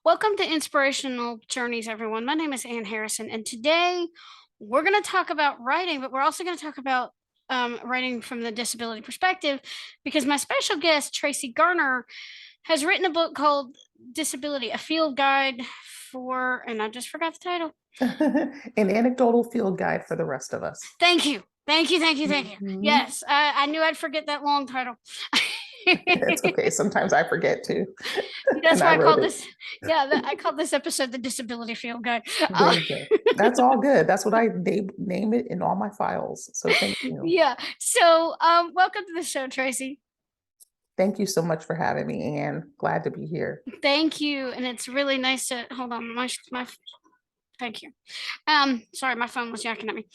Welcome to Inspirational Journeys, everyone. My name is Ann Harrison, and today we're going to talk about writing, but we're also going to talk about writing from the disability perspective because my special guest, Tracee Garner, has written a book called Disability, a field guide for, and I just forgot the title. An anecdotal field guide for the rest of us. Thank you. Thank you. Thank you. Thank you. Mhm. Yes, I knew I'd forget that long title. It's okay. Sometimes I forget too. That's And I why I wrote called it. this, I called this episode the Disability Field Guide. There you go. That's all good. That's what I name it in all my files. So thank you. Yeah. So, welcome to the show, Tracee. Thank you so much for having me, Anne. Glad to be here. Thank you, and it's really nice to hold on. My thank you. Sorry, my phone was yakking at me.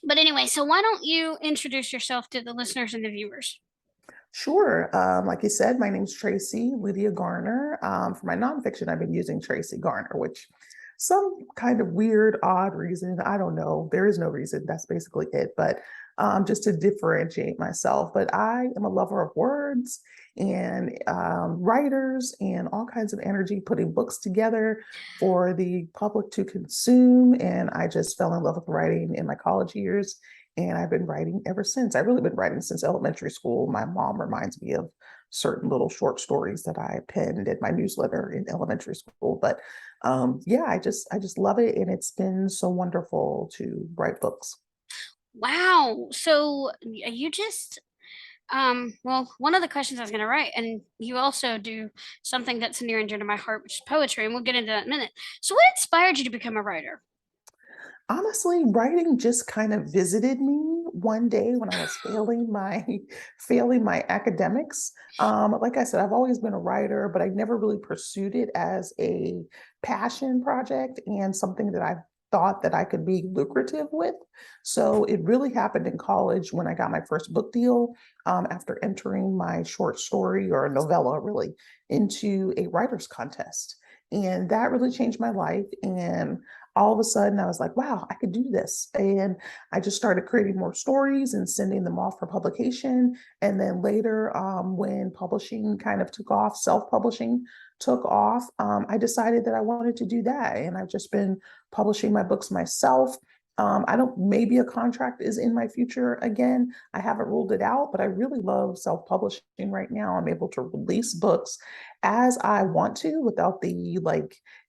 But anyway, so why don't you introduce yourself to the listeners and the viewers? Sure. Like you said, my name's Tracee Lydia Garner. For my nonfiction, I've been using Tracee Garner, which some kind of weird, odd reason. I don't know. There is no reason. That's basically it. But just to differentiate myself. But I am a lover of words and writers and all kinds of energy, putting books together for the public to consume. And I just fell in love with writing in my college years. And I've been writing ever since. I've really been writing since elementary school. My mom reminds me of certain little short stories that I penned in my newsletter in elementary school. But yeah, I just love it, and it's been so wonderful to write books. Wow. So you just well, one of the questions I was going to write, and you also do something that's near and dear to my heart, which is poetry, and we'll get into that in a minute. So, what inspired you to become a writer? Honestly, writing just kind of visited me one day when I was failing my academics. Like I said, I've always been a writer, but I never really pursued it as a passion project and something that I thought that I could be lucrative with. So it really happened in college when I got my first book deal, after entering my short story or novella really into a writer's contest. And that really changed my life. And all of a sudden I was like, wow, I could do this. And I just started creating more stories and sending them off for publication. And then later, when publishing kind of took off, self-publishing took off, I decided that I wanted to do that. And I've just been publishing my books myself. I don't, maybe a contract is in my future again. I haven't ruled it out, but I really love self-publishing right now. I'm able to release books as I want to without the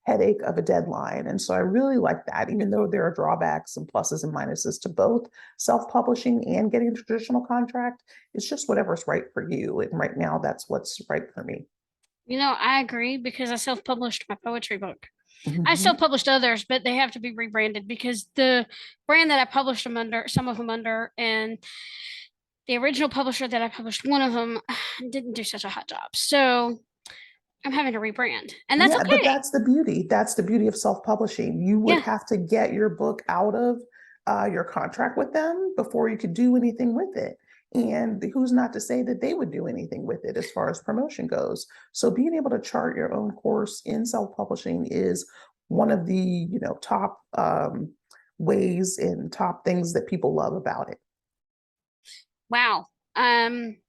headache of a deadline. And so I really like that, even though there are drawbacks and pluses and minuses to both self-publishing and getting a traditional contract. It's just whatever's right for you. And right now, that's what's right for me. I agree because I self-published my poetry book. I Mhm. self-published others, but they have to be rebranded because the brand that I published them under, some of them under, and the original publisher that I published one of them didn't do such a hot job. So I'm having to rebrand, and that's Yeah, but okay. that's the beauty. That's the beauty of self-publishing. You would Yeah. have to get your book out of your contract with them before you could do anything with it. And who's not to say that they would do anything with it as far as promotion goes? So being able to chart your own course in self-publishing is one of the, top ways and top things that people love about it. Wow.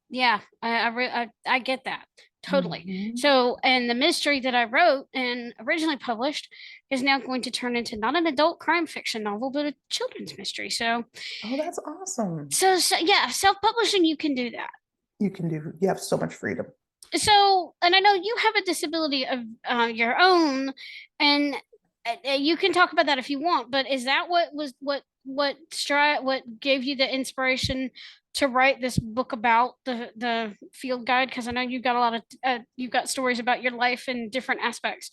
Yeah, I get that totally. Mhm. So, and the mystery that I wrote and originally published is now going to turn into not an adult crime fiction novel, but a children's mystery. So, Oh, that's awesome. so yeah, self-publishing, you can do that. You have so much freedom. So, and I know you have a disability of your own, and you can talk about that if you want. But is that what gave you the inspiration to write this book about the field guide? Because I know you've got a lot of you've got stories about your life in different aspects.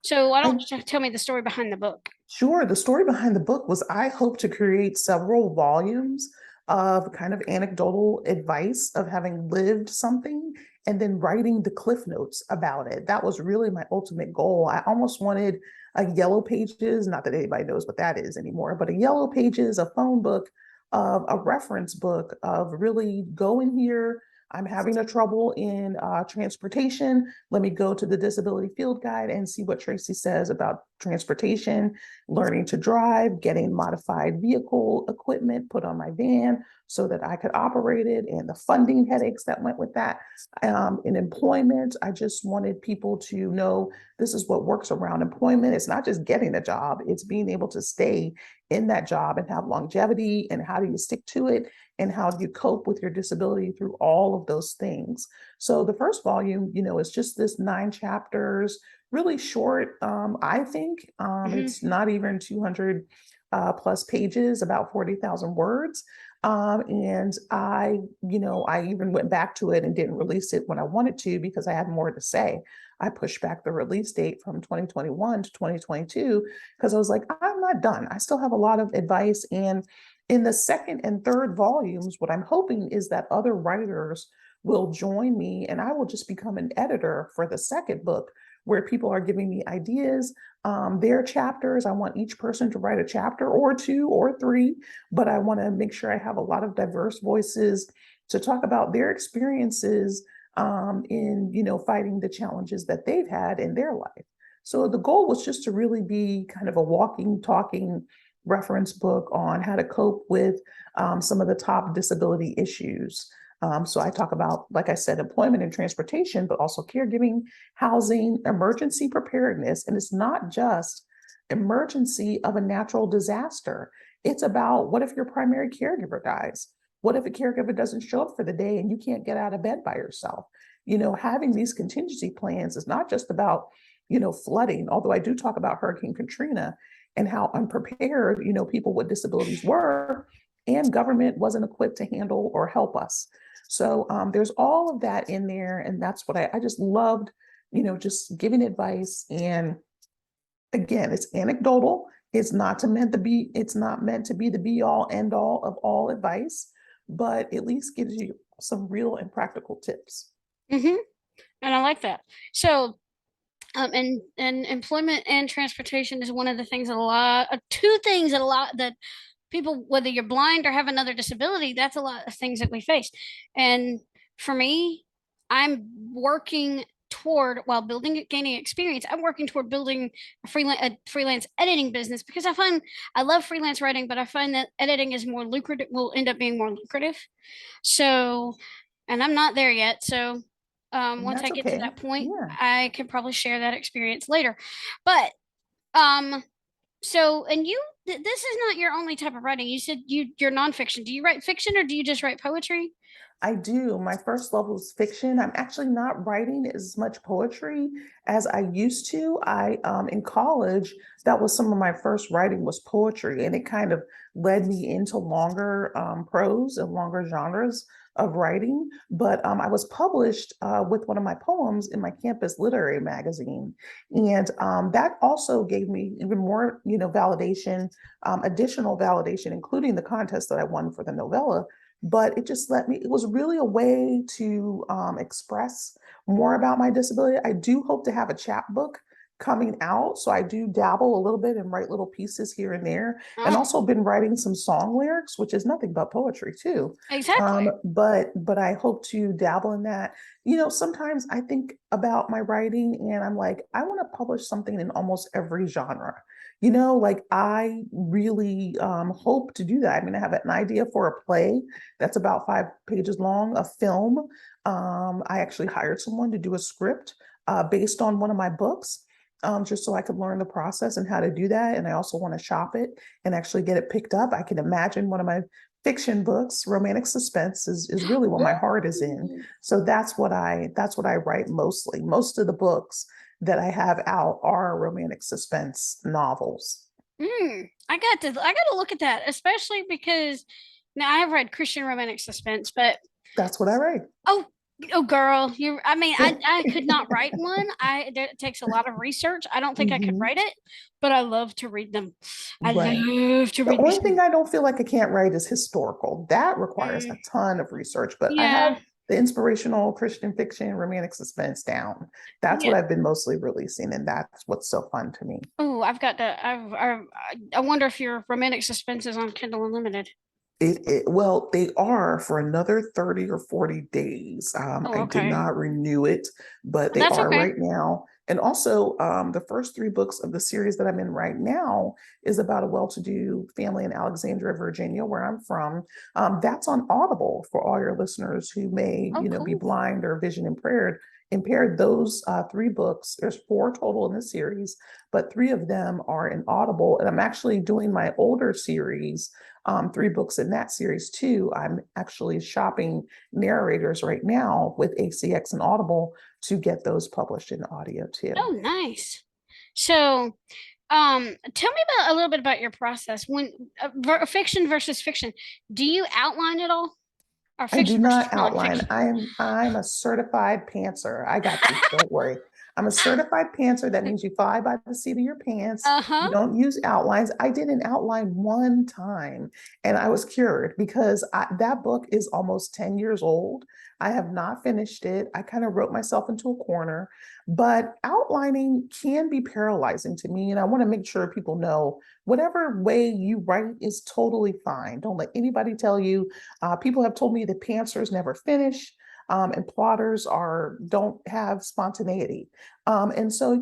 So why I don't you tell me the story behind the book? Sure. The story behind the book was I hope to create several volumes of kind of anecdotal advice of having lived something and then writing the cliff notes about it. That was really my ultimate goal. I almost wanted a yellow pages, not that anybody knows what that is anymore, but a yellow pages, a phone book, of a reference book of really going here. I'm having a trouble in transportation. Let me go to the disability field guide and see what Tracee says about transportation, learning to drive, getting modified vehicle equipment put on my van so that I could operate it, and the funding headaches that went with that. In employment, I just wanted people to know this is what works around employment. It's not just getting a job, it's being able to stay in that job and have longevity, and how do you stick to it, and how do you cope with your disability through all of those things. So the first volume, is just this 9 chapters, really short. I think Mhm. it's not even 200 plus pages, about 40,000 words. And I even went back to it and didn't release it when I wanted to because I had more to say. I pushed back the release date from 2021 to 2022 because I was like, I'm not done. I still have a lot of advice. And in the second and third volumes, what I'm hoping is that other writers will join me and I will just become an editor for the second book, where people are giving me ideas, their chapters. I want each person to write a chapter or two or three, but I want to make sure I have a lot of diverse voices to talk about their experiences in fighting the challenges that they've had in their life. So the goal was just to really be kind of a walking, talking reference book on how to cope with some of the top disability issues. So I talk about, like I said, employment and transportation, but also caregiving, housing, emergency preparedness. And it's not just emergency of a natural disaster. It's about, what if your primary caregiver dies? What if a caregiver doesn't show up for the day and you can't get out of bed by yourself? Having these contingency plans is not just about, flooding, although I do talk about Hurricane Katrina and how unprepared, people with disabilities were, and government wasn't equipped to handle or help us. So there's all of that in there. And that's what I just loved, just giving advice. And again, it's anecdotal. It's not meant to be the be all end all of all advice, but at least gives you some real and practical tips. Mhm. And I like that. So, and employment and transportation is one of the things that two things that a lot that people, whether you're blind or have another disability, that's a lot of things that we face. And for me, I'm working toward, while building gaining experience, I'm working toward building a freelance editing business, because I love freelance writing, but I find that editing is more lucrative, will end up being more lucrative. So, and I'm not there yet. So, And once I that's get to okay. that point, Yeah. I can probably share that experience later. But um, so, and this is not your only type of writing. You said you're nonfiction. Do you write fiction or do you just write poetry? I do. My first love was fiction. I'm actually not writing as much poetry as I used to. I In college, that was some of my first writing was poetry, and it kind of led me into longer prose and longer genres of writing. But I was published with one of my poems in my campus literary magazine, and that also gave me even more, validation, additional validation, including the contest that I won for the novella. But it just it was really a way to express more about my disability. I do hope to have a chapbook coming out. So I do dabble a little bit and write little pieces here and there, and Oh, also been writing some song lyrics, which is nothing but poetry too. exactly. But I hope to dabble in that. Sometimes I think about my writing and I'm like, I want to publish something in almost every genre. Like I really hope to do that. I mean, I have an idea for a play that's about 5 pages long, a film. I actually hired someone to do a script based on one of my books, just so I could learn the process and how to do that. And I also want to shop it and actually get it picked up. I can imagine one of my fiction books, romantic suspense, is really what my heart is in. Ooh. So that's what I write mostly. Most of the books that I have out are romantic suspense novels. I got to look at that, especially because now I have read Christian romantic suspense, but That's what I write. oh, oh, girl, I mean, I could not write one. It takes a lot of research. I don't think I could Mhm. write it, but I love to read them. I Right. love to The read me only some. thing I don't feel like I can't write is historical. That requires Mm, a ton of research, but I have yeah, the inspirational Christian fiction, romantic suspense down. That's yeah. what I've been mostly releasing, and that's what's so fun to me. Oh, I've got to. I wonder if your romantic suspense is on Kindle Unlimited. Well, they are for another 30 or 40 days. Oh, I did okay. not renew it, but they That's are okay. right now. And also, the first three books of the series that I'm in right now is about a well-to-do family in Alexandria, Virginia, where I'm from. That's on Audible for all your listeners who may, Oh, be cool. blind or vision impaired. Impaired. Those three books. There's four total in the series, but three of them are in Audible. And I'm actually doing my older series, three books in that series too. I'm actually shopping narrators right now with ACX and Audible to get those published in audio too. Oh, nice. So, tell me about a little bit about your process when fiction versus fiction. Do you outline it all, or I do fiction versus not outline. nonfiction? I'm a certified pantser. I got you. Don't worry. I'm a certified pantser. That means you fly by the seat of your pants. Uh-huh. You don't use outlines. I did an outline one time and I was cured because that book is almost 10 years old. I have not finished it. I kind of wrote myself into a corner, but outlining can be paralyzing to me. And I want to make sure people know whatever way you write is totally fine. Don't let anybody tell you. People have told me that pantsers never finish, and plotters don't have spontaneity. And so,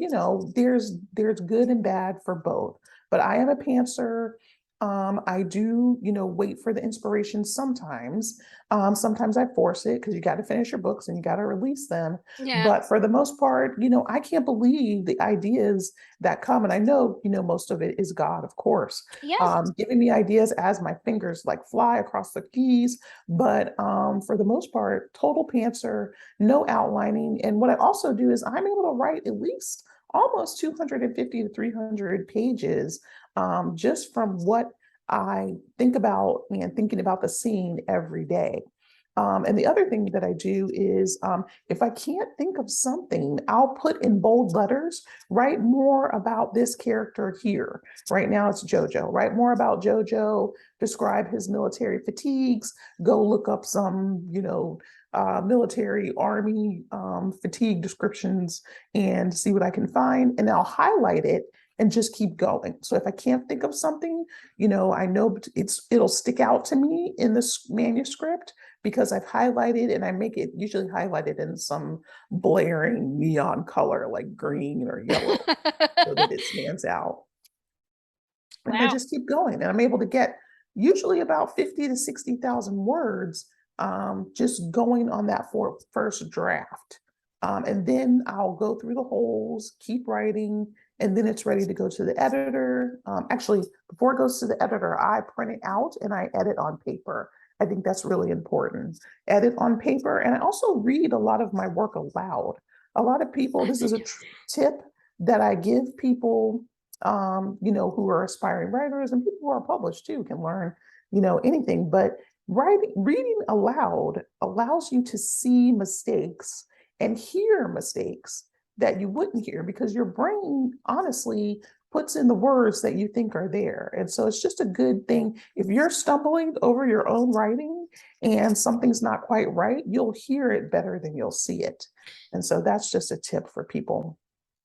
there's good and bad for both. But I am a pantser. I do, wait for the inspiration sometimes. Sometimes I force it because you got to finish your books and you got to release them. Yeah. But for the most part, I can't believe the ideas that come. And I know, most of it is God, of course, Yes. giving me ideas as my fingers like fly across the keys. But for the most part, total pantser, no outlining. And what I also do is I'm able to write at least almost 250 to 300 pages, just from what I think about and thinking about the scene every day. And the other thing that I do is, if I can't think of something, I'll put in bold letters, write more about this character here. Right now it's JoJo. Write more about JoJo, describe his military fatigues, go look up some, military army fatigue descriptions and see what I can find. And I'll highlight it and just keep going. So if I can't think of something, I know it'll stick out to me in this manuscript because I've highlighted and I make it usually highlighted in some blaring neon color like green or yellow so that it stands out. And I Wow. just keep going and I'm able to get usually about 50 to 60,000 words, just going on that first draft. And then I'll go through the holes, keep writing, and then it's ready to go to the editor. Actually, before it goes to the editor, I print it out and I edit on paper. I think that's really important. Edit on paper. And I also read a lot of my work aloud. A lot of people, As this I is a do. tip that I give people, who are aspiring writers and people who are published too can learn, anything. But reading aloud allows you to see mistakes and hear mistakes that you wouldn't hear because your brain honestly puts in the words that you think are there. And so it's just a good thing. If you're stumbling over your own writing and something's not quite right, you'll hear it better than you'll see it. And so that's just a tip for people.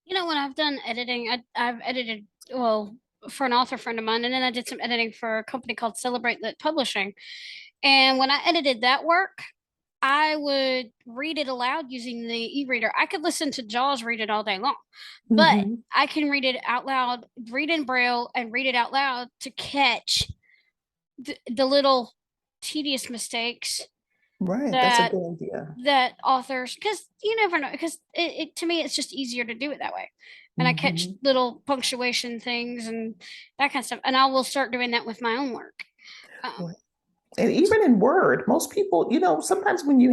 When I've done editing, I've edited, well, for an author friend of mine, and then I did some editing for a company called Celebrate Lit Publishing. And when I edited that work, I would read it aloud using the e-reader. I could listen to Jaws read it all day long, but Mhm. I can read it out loud, read in Braille, and read it out loud to catch the little tedious mistakes Right, that's a that good idea. authors, because you never know, because to me it's just easier to do it that way, and I catch Mhm. little punctuation things and that kind of stuff, and I will start doing that with my own work. Right. And even in Word, most people, sometimes when you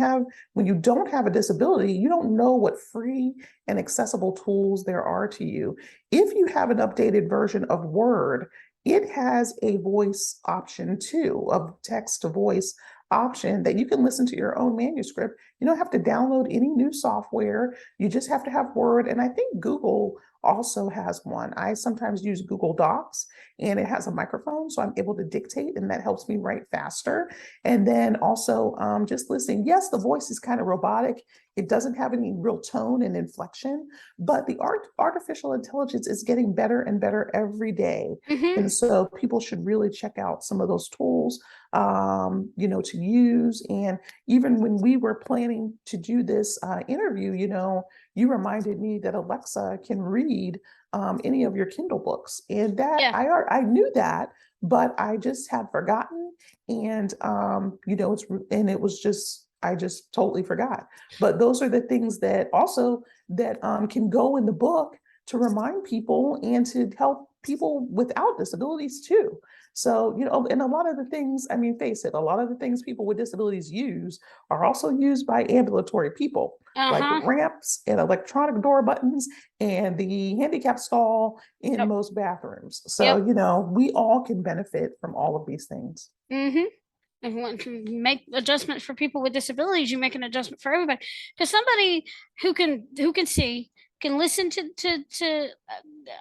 don't have a disability, you don't know what free and accessible tools there are to you. If you have an updated version of Word, it has a voice option too, a text to voice option that you can listen to your own manuscript You don't have to download any new software. You just have to have Word. And I think Google also has one. I sometimes use Google Docs, and it has a microphone, so I'm able to dictate, and that helps me write faster. And then also just listening. Yes, the voice is kind of robotic. It doesn't have any real tone and inflection, but the artificial intelligence is getting better and better every day. Hmm. And so people should really check out some of those tools, to use. And even when we were planning to do this interview, you reminded me that Alexa can read any of your Kindle books, and that Yeah. I knew that, but I just had forgotten, and it was just I just totally forgot. But those are the things that also that can go in the book to remind people and to help people without disabilities too. So, and a lot of the things, I mean, face it, a lot of the things people with disabilities use are also used by ambulatory people, like Uh-huh. ramps and electronic door buttons and the handicap stall in Yep. most bathrooms. So, Yep. we all can benefit from all of these things. Hmm. If you want to make adjustments for people with disabilities, you make an adjustment for everybody. Because somebody who can see can listen to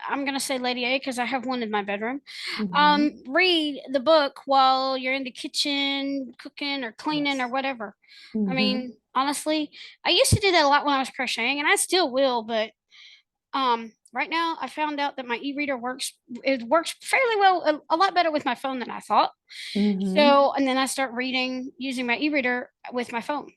I'm gonna say Lady A because I have one in my bedroom. Mhm. Read the book while you're in the kitchen cooking or cleaning or Yes. whatever. I Mhm. mean, honestly, I used to do that a lot when I was crocheting, and I still will, but right now I found out that my e-reader works. It works fairly well, a lot better with my phone than I thought. Mhm. So, and then I start reading using my e-reader with my phone.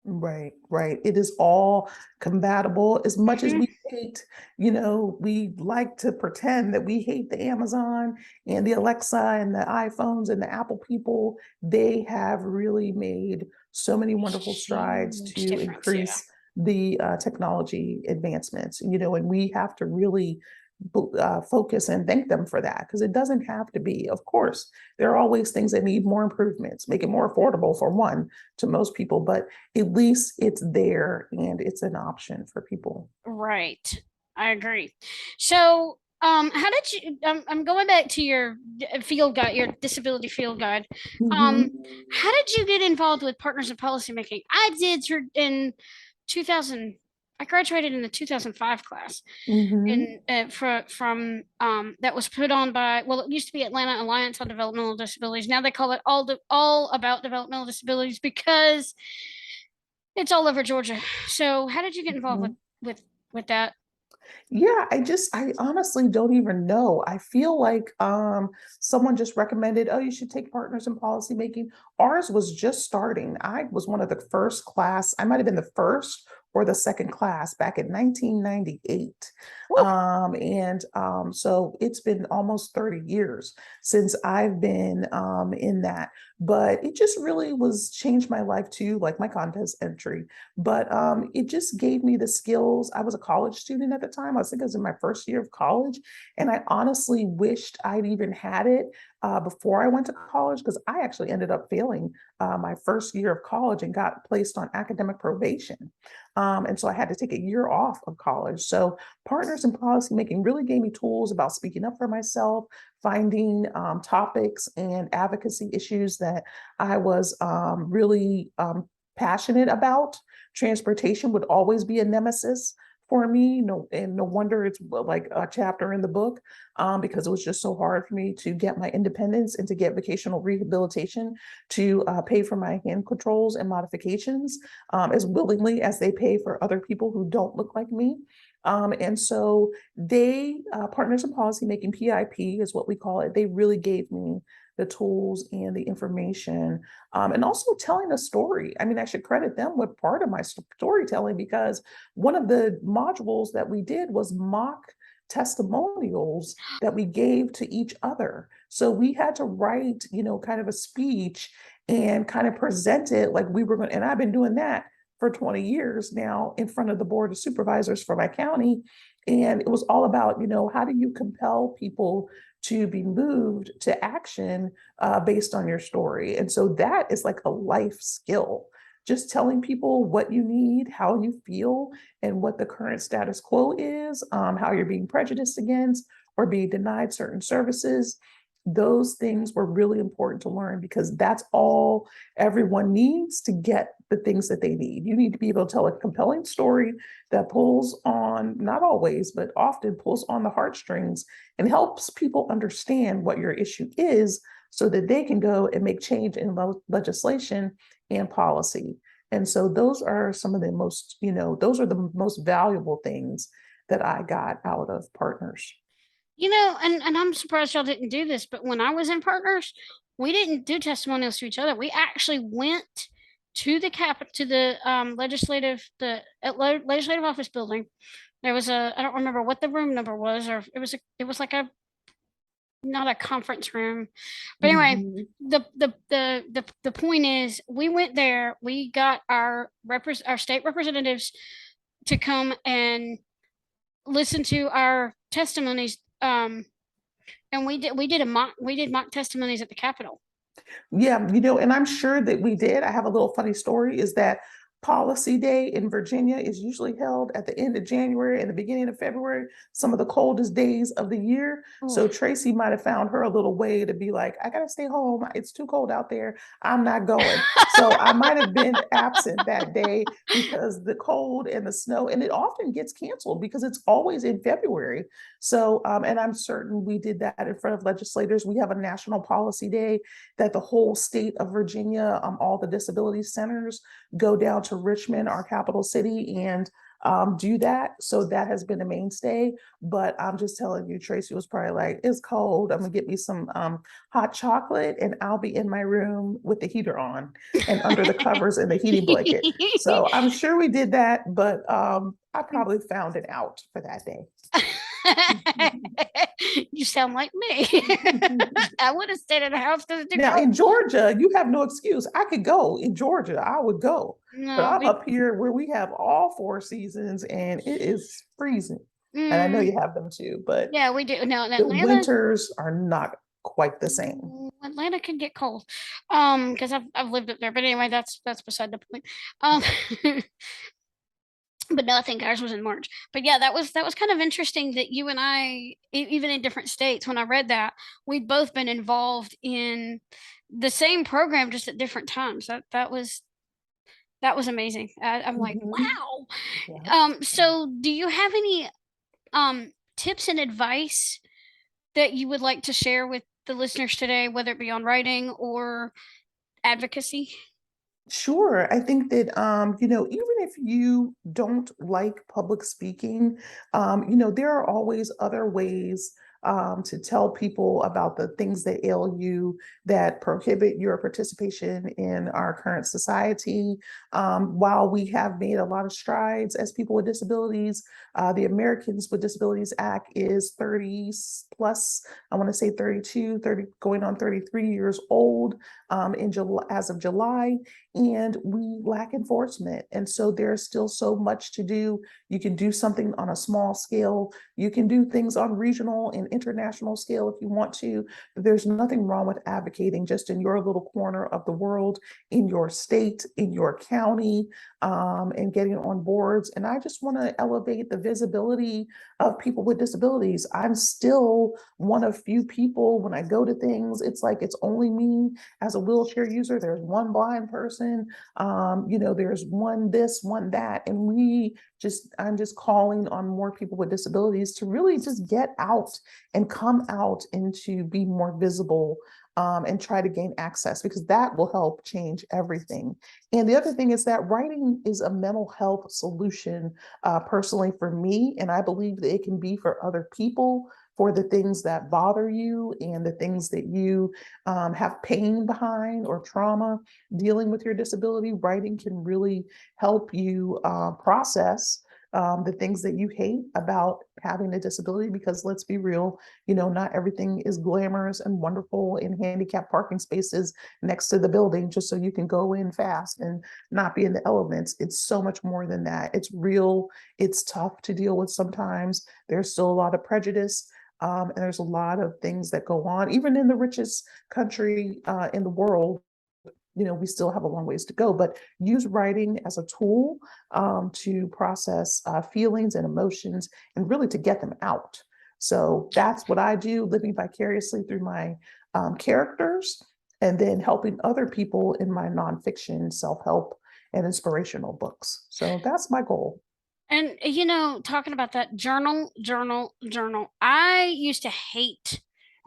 Right, right. It is all compatible. As much as Hmm. we hate, we like to pretend that we hate the Amazon and the Alexa and the iPhones and the Apple people. They have really made so many wonderful strides Huge to difference, yeah. increase the technology advancements, and we have to really focus and thank them for that, because it doesn't have to be. Of course, there are always things that need more improvements, make it more affordable for one to most people, but at least it's there and it's an option for people. Right. I agree. So, how did you? I'm going back to your field guide, your disability field guide. Um, Mhm, how did you get involved with Partners in Policymaking? I did in 2000. I graduated in the 2005 class, mhm, and from that was put on by, well, it used to be Atlanta Alliance on Developmental Disabilities. Now they call it all about developmental disabilities because it's all over Georgia. So, how did you get involved mhm. with with that? Yeah, I honestly don't even know. I feel like someone just recommended, oh, you should take partners in policy making. Ours was just starting. I was one of the first class. I might have been the first or the second class back in 1998. Woo. And so it's been almost 30 years since I've been in that. But it just really was changed my life too, like my contest entry. But it just gave me the skills. I was a college student at the time. I think I was in my first year of college. And I honestly wished I'd even had it before I went to college, because I actually ended up failing my first year of college and got placed on academic probation. And so I had to take a year off of college. So Partners in Policy Making really gave me tools about speaking up for myself, finding topics and advocacy issues that I was really passionate about. Transportation would always be a nemesis for me. No, and no wonder it's like a chapter in the book, because it was just so hard for me to get my independence and to get vocational rehabilitation to pay for my hand controls and modifications as willingly as they pay for other people who don't look like me. And so Partners in Policy Making, PIP is what we call it, they really gave me the tools and the information, and also telling a story. I mean, I should credit them with part of my storytelling, because one of the modules that we did was mock testimonials that we gave to each other. So we had to write, kind of a speech and kind of present it like we were going, and I've been doing that for 20 years now in front of the board of supervisors for my county. And it was all about, how do you compel people to be moved to action based on your story? And so that is like a life skill. Just telling people what you need, how you feel, and what the current status quo is, how you're being prejudiced against or being denied certain services. those things were really important to learn because that's all everyone needs to get the things that they need. You need to be able to tell a compelling story that pulls on, not always, but often pulls on the heartstrings and helps people understand what your issue is so that they can go and make change in legislation and policy. And so those are some of the most, those are the most valuable things that I got out of partners. And I'm surprised y'all didn't do this, but when I was in partners, we didn't do testimonials to each other. We actually went to the legislative office building. There was I don't remember what the room number was, or it was like a not a conference room. But anyway, Mhm. the point is we went there, we got our state representatives to come and listen to our testimonies. And we did mock testimonies at the Capitol. Yeah, and I'm sure that we did. I have a little funny story is that Policy Day in Virginia is usually held at the end of January and the beginning of February, some of the coldest days of the year. So Oof. Tracee might have found her a little way to be like, I gotta stay home. It's too cold out there. I'm not going. So I might have been absent that day because the cold and the snow, and it often gets canceled because it's always in February. So, and I'm certain we did that in front of legislators. We have a national policy day that the whole state of Virginia, all the disability centers go down to Richmond, our capital city, and do that. So that has been a mainstay. But I'm just telling you, Tracee was probably like, it's cold. I'm gonna get me some hot chocolate and I'll be in my room with the heater on and under the covers and the heating blanket. So I'm sure we did that, but I probably found it out for that day. You sound like me. I would have stayed in the house because it's too Now cold. in Georgia, you have no excuse. I could go in Georgia, I would go. But No, I'm up here where we have all four seasons and it is freezing. And I know mm, you have them too, but yeah, we do. No, in the Atlanta, winters are not quite the same. Atlanta can get cold. Because I've lived up there. But anyway, that's beside the point. But no, I think ours was in March. But yeah, that was kind of interesting that you and I, even in different states, when I read that, we've both been involved in the same program just at different times. That was amazing. I'm like, Mhm. wow. Yeah. So do you have any tips and advice that you would like to share with the listeners today, whether it be on writing or advocacy? Sure. I think that, even if you don't like public speaking, there are always other ways to tell people about the things that ail you that prohibit your participation in our current society. While we have made a lot of strides as people with disabilities, the Americans with Disabilities Act is 30 plus, I want to say 32, 30, going on 33 years old in July, as of July, and we lack enforcement. And so there's still so much to do. You can do something on a small scale. You can do things on regional and international scale if you want to. But there's nothing wrong with advocating just in your little corner of the world, in your state, in your county, and getting on boards. And I just want to elevate the visibility of people with disabilities. I'm still one of few people when I go to things, it's like it's only me as a wheelchair user. There's one blind person, there's one this, one that. And I'm just calling on more people with disabilities to really just get out and come out and to be more visible and try to gain access because that will help change everything. And the other thing is that writing is a mental health solution personally for me, and I believe that it can be for other people for the things that bother you and the things that you have pain behind or trauma dealing with your disability. Writing can really help you process the things that you hate about having a disability, because let's be real, not everything is glamorous and wonderful in handicapped parking spaces next to the building just so you can go in fast and not be in the elements. It's so much more than that. It's real. It's tough to deal with sometimes. There's still a lot of prejudice. And there's a lot of things that go on, even in the richest country in the world. We still have a long ways to go, but use writing as a tool to process feelings and emotions and really to get them out. So that's what I do, living vicariously through my characters, and then helping other people in my nonfiction, self-help, and inspirational books. So that's my goal. And talking about that, journal. I used to hate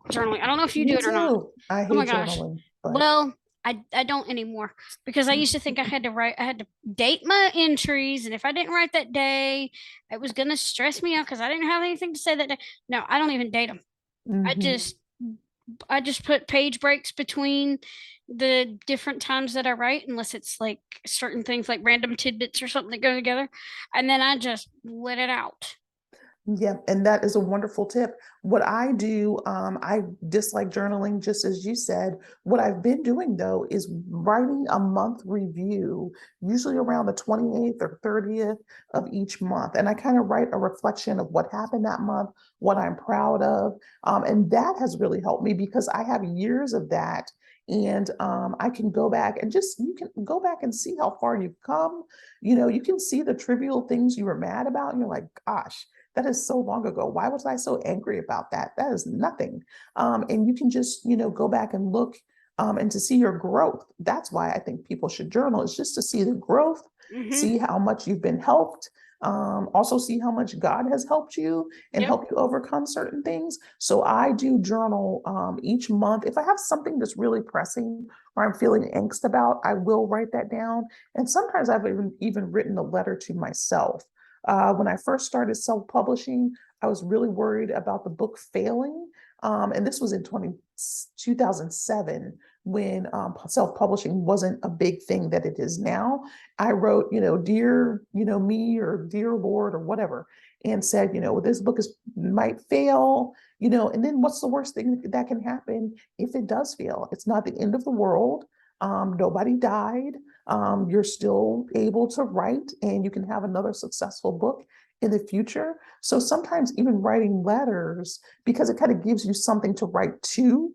journaling. I don't know if you do Me it or not. too. I Oh my hate gosh. journaling, but Well, I don't anymore because I used to think I had to date my entries. And if I didn't write that day, it was going to stress me out because I didn't have anything to say that day. No, I don't even date them. I mhm. just I just put page breaks between the different times that I write, unless it's like certain things like random tidbits or something that go together. And then I just let it out. Yeah, and that is a wonderful tip. What I do, I dislike journaling, just as you said. What I've been doing though is writing a month review, usually around the 28th or 30th of each month. And I kind of write a reflection of what happened that month, what I'm proud of. And that has really helped me because I have years of that. And I can go back and you can go back and see how far you've come. You can see the trivial things you were mad about, and you're like, gosh, that is so long ago. Why was I so angry about that? That is nothing. And you can just, go back and look and to see your growth. That's why I think people should journal, is just to see the growth, Hmm. see how much you've been helped. Also see how much God has helped you and Yep. help you overcome certain things. So I do journal each month. If I have something that's really pressing or I'm feeling angst about, I will write that down. And sometimes I've even written a letter to myself. When I first started self-publishing, I was really worried about the book failing. And this was in 2007 when self-publishing wasn't a big thing that it is now. I wrote, dear, me, or dear Lord, or whatever, and said, this book might fail, and then what's the worst thing that can happen if it does fail? It's not the end of the world. Nobody died. You're still able to write and you can have another successful book in the future. So sometimes even writing letters, because it kind of gives you something to write to,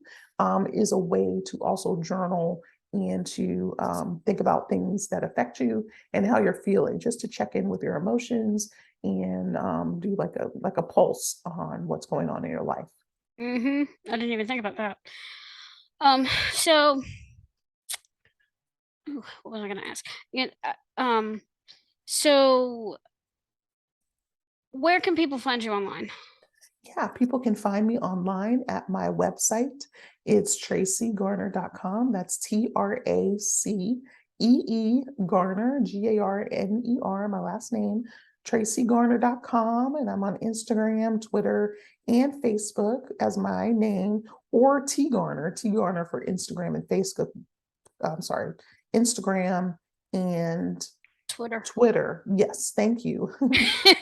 is a way to also journal and to think about things that affect you and how you're feeling, just to check in with your emotions and do like a pulse on what's going on in your life. I didn't even think about that. Um, so what was I going to ask? So where can people find you online? Yeah, people can find me online at my website. It's traceegarner.com. That's TRACEE Garner, GARNER, my last name, traceegarner.com. And I'm on Instagram, Twitter, and Facebook as my name, or T Garner for Instagram and Facebook. I'm sorry, Instagram and Twitter. Twitter. Yes, thank you. 'Cause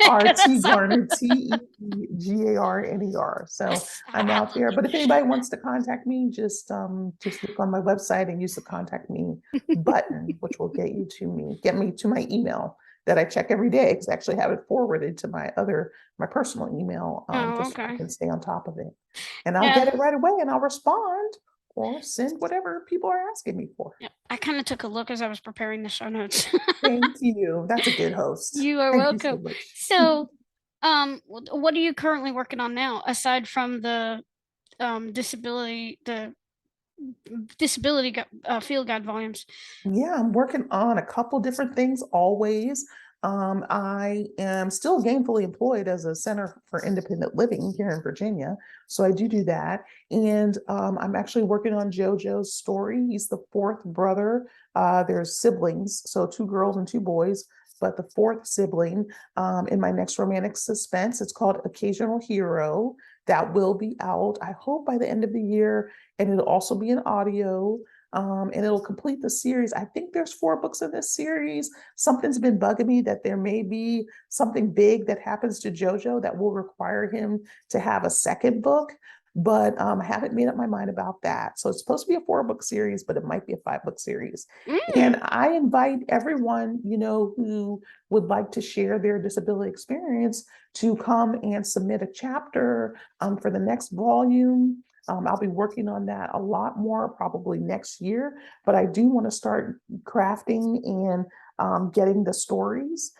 RT that's so Garner, TEGARNER. So I'm out there. But if anybody wants to contact me, just look on my website and use the contact me button, which will get me to my email that I check every day, because I actually have it forwarded to my personal email, Oh, just so I okay. can stay on top of it. And I'll Yeah. get it right away and I'll respond or send whatever people are asking me for. Yeah. I kind of took a look as I was preparing the show notes. Thank you. That's a good host. You are Thank you so welcome. much. So, what are you currently working on now, aside from the field guide volumes? Yeah, I'm working on a couple different things always. I am still gainfully employed as a Center for Independent Living here in Virginia. So I do that. And I'm actually working on JoJo's story. He's the fourth brother. There's siblings, so two girls and two boys. But the fourth sibling in my next romantic suspense, it's called Occasional Hero. That will be out, I hope, by the end of the year. And it'll also be an audio. And it'll complete the series. I think there's 4 books in this series. Something's been bugging me that there may be something big that happens to JoJo that will require him to have a second book, but I haven't made up my mind about that. So it's supposed to be a 4-book series, but it might be a 5-book series. And Mm. I invite everyone, who would like to share their disability experience to come and submit a chapter for the next volume. I'll be working on that a lot more probably next year, but I do want to start crafting and getting the stories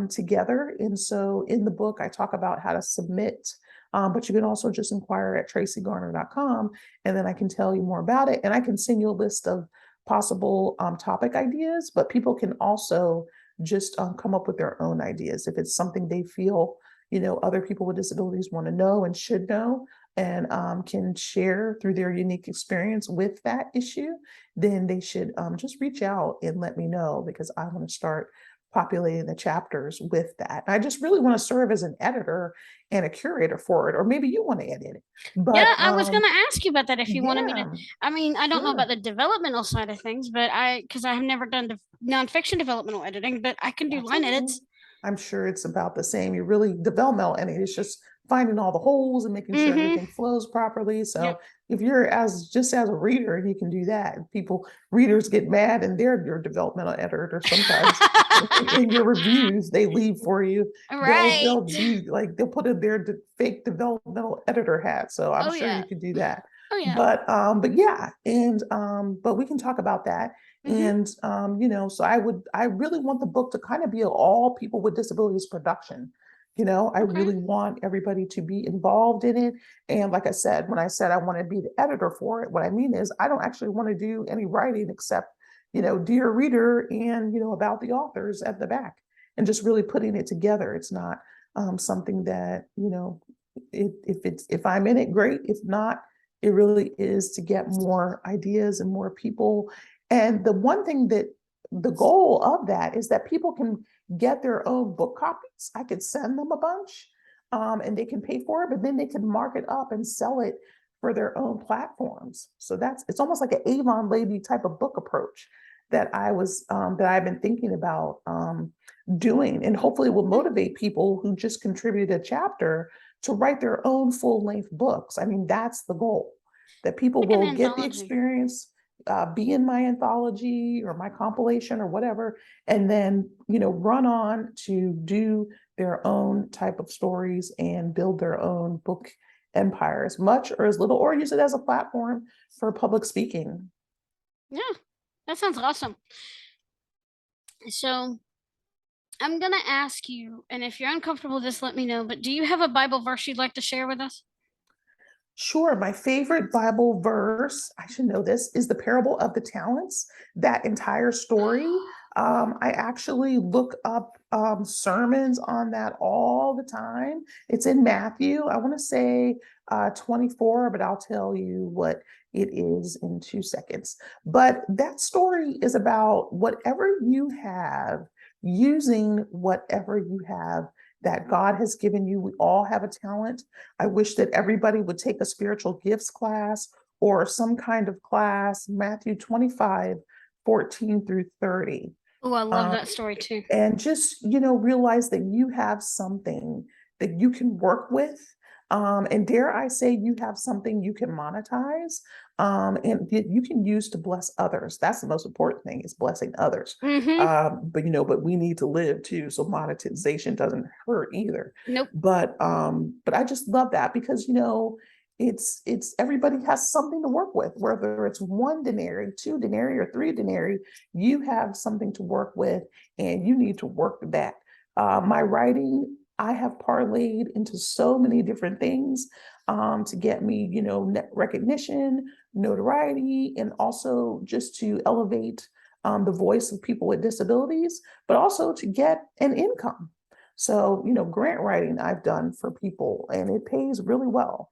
together. And so in the book, I talk about how to submit, but you can also just inquire at traceegarner.com, and then I can tell you more about it. And I can send you a list of possible topic ideas, but people can also just come up with their own ideas if it's something they feel, other people with disabilities want to know and should know, and can share through their unique experience with that issue. Then they should just reach out and let me know, because I want to start populating the chapters with that. I just really want to serve as an editor and a curator for it, or maybe you want to edit it. Yeah, But I was going to ask you about that if you wanted me to. yeah, I mean, I don't know about sure. the developmental side of things, but because I have never done nonfiction developmental editing, but I can do That's line okay. edits. I'm sure it's about the same. You really developmental, and it's just finding all the holes and making sure Mm-hmm. everything flows properly. So Yep. if you're just as a reader, you can do that. People readers get mad, and they're your developmental editor sometimes. In your reviews, they leave for you. Right. They'll do, like, they'll put in their fake developmental editor hat. So I'm Oh sure yeah. you can do that. Oh yeah. But yeah, and but we can talk about that. Mm-hmm. And so I really want the book to kind of be an all people with disabilities production. I Okay. really want everybody to be involved in it. And like I said, when I said I want to be the editor for it, what I mean is I don't actually want to do any writing except, dear reader, and about the authors at the back, and just really putting it together. It's not something that, if I'm in it, great. If not, it really is to get more ideas and more people. And the one thing that the goal of that is that people can get their own book copies. I could send them a bunch, and they can pay for it, but then they can mark it up and sell it for their own platforms. So it's almost like an Avon Lady type of book approach that I've been thinking about doing, and hopefully will motivate people who just contributed a chapter to write their own full length books. I mean, that's the goal, that people Like an will get the anthology. experience, be in my anthology or my compilation or whatever, and then, run on to do their own type of stories and build their own book empire, as much or as little, or use it as a platform for public speaking. Yeah, that sounds awesome. So I'm gonna ask you, and if you're uncomfortable with this, let me know. But do you have a Bible verse you'd like to share with us? Sure. My favorite Bible verse, I should know this, is the parable of the talents. That entire story. I actually look up sermons on that all the time. It's in Matthew. I want to say 24, but I'll tell you what it is in 2 seconds. But that story is about whatever you have, using whatever you have that God has given you. We all have a talent. I wish that everybody would take a spiritual gifts class or some kind of class, Matthew 25, 14 through 30. Oh, I love Um, that story too. and just, realize that you have something that you can work with. And dare I say, you have something you can monetize, and you can use to bless others. That's the most important thing, is blessing others. Mm-hmm. But we need to live too, so monetization doesn't hurt either. Nope. But I just love that, because it's everybody has something to work with, whether it's 1 denarii, 2 denarii, or 3 denarii. You have something to work with, and you need to work that. My writing, I have parlayed into so many different things, to get me, net recognition, notoriety, and also just to elevate the voice of people with disabilities, but also to get an income. So, grant writing I've done for people, and it pays really well.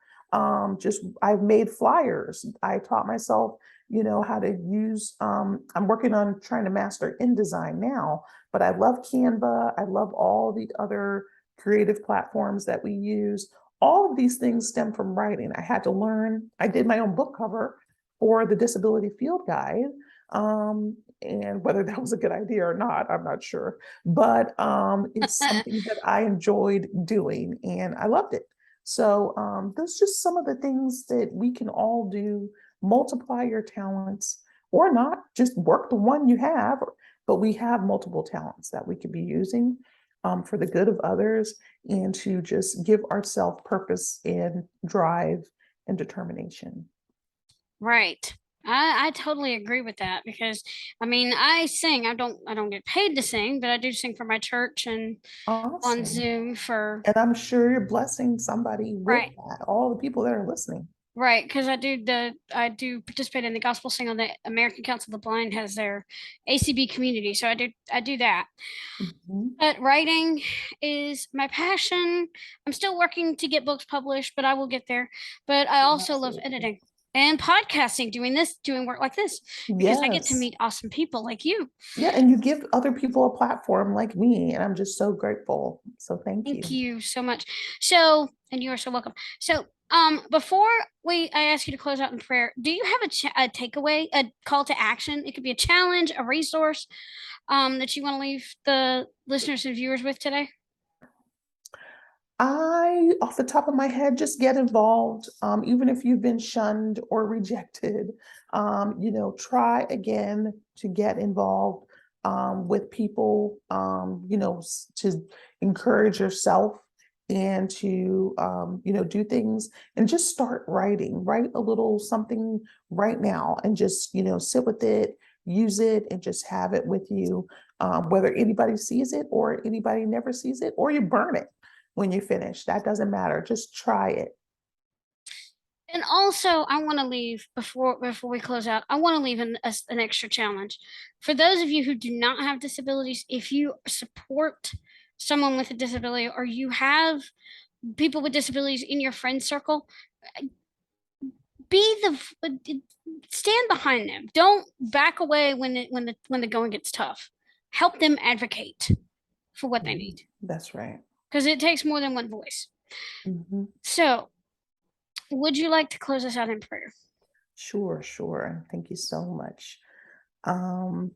Just I've made flyers. I taught myself, how to use, I'm working on trying to master InDesign now, but I love Canva. I love all the other creative platforms that we use. All of these things stem from writing. I had to learn. I did my own book cover for the Disability Field Guide. And whether that was a good idea or not, I'm not sure. But it's something that I enjoyed doing, and I loved it. So those just some of the things that we can all do. Multiply your talents, or not, just work the one you have. But we have multiple talents that we could be using for the good of others, and to just give ourselves purpose and drive and determination. Right. I totally agree with that because I mean I sing. I don't get paid to sing, but I do sing for my church and on Awesome. Zoom for And I'm sure you're blessing somebody with right. that, all the people that are listening. Right, because I do participate in the gospel sing on the American Council of the Blind has their ACB community, so I do that. Mhm. But writing is my passion. I'm still working to get books published, but I will get there. But I also love Absolutely. editing and podcasting, doing work like this because I get to Yes. meet awesome people like you. Yeah, and you give other people a platform like me, and I'm just so grateful. So thank Thank you. you so much. So, and you are so welcome. So, before I ask you to close out in prayer, do you have a takeaway, a call to action? It could be a challenge, a resource, that you want to leave the listeners and viewers with today. Off the top of my head, just get involved. Even if you've been shunned or rejected, try again to get involved with people, to encourage yourself and to, do things and just start writing. Write a little something right now and just, sit with it, use it, and just have it with you, whether anybody sees it or anybody never sees it, or you burn it when you finish. That doesn't matter. Just try it. And also, I want to leave before we close out. I want to leave an extra challenge for those of you who do not have disabilities. If you support someone with a disability, or you have people with disabilities in your friend circle, be the stand behind them. Don't back away when the going gets tough. Help them advocate for what they Mhm. need That's right. because it takes more than one voice. Mhm. So, would you like to close us out in prayer? Sure, sure. Thank you so much. Um,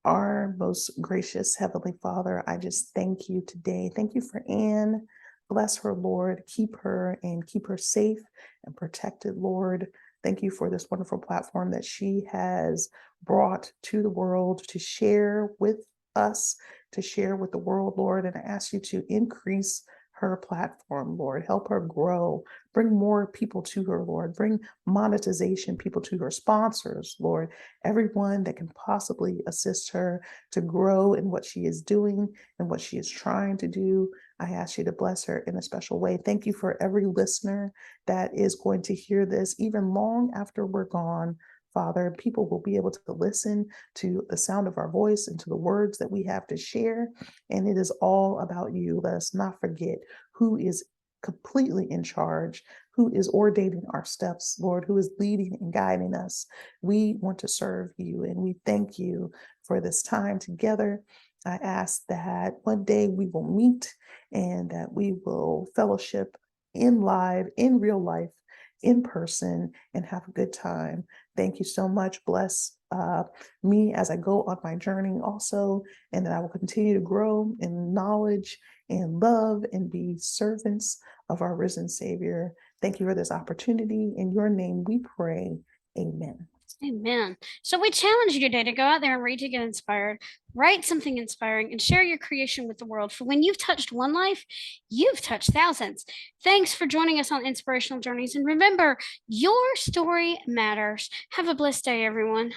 Our most gracious Heavenly Father, I just thank you today. Thank you for Anne. Bless her, Lord. Keep her and keep her safe and protected, Lord. Thank you for this wonderful platform that she has brought to the world to share with us, to share with the world, Lord. And I ask you to increase her platform, Lord. Help her grow. Bring more people to her, Lord. Bring monetization people to her, sponsors, Lord, everyone that can possibly assist her to grow in what she is doing and what she is trying to do. I ask you to bless her in a special way. Thank you for every listener that is going to hear this, even long after we're gone. Father, people will be able to listen to the sound of our voice and to the words that we have to share. And it is all about you. Let us not forget who is completely in charge, who is ordaining our steps, Lord, who is leading and guiding us. We want to serve you and we thank you for this time together. I ask that one day we will meet and that we will fellowship in real life, in person, and have a good time. Thank you so much. Bless me as I go on my journey also, and that I will continue to grow in knowledge and love and be servants of our risen Savior. Thank you for this opportunity. In your name we pray. Amen. Amen. So we challenge you today to go out there and read to get inspired, write something inspiring, and share your creation with the world. For when you've touched one life, you've touched thousands. Thanks for joining us on Inspirational Journeys. And remember, your story matters. Have a blessed day, everyone.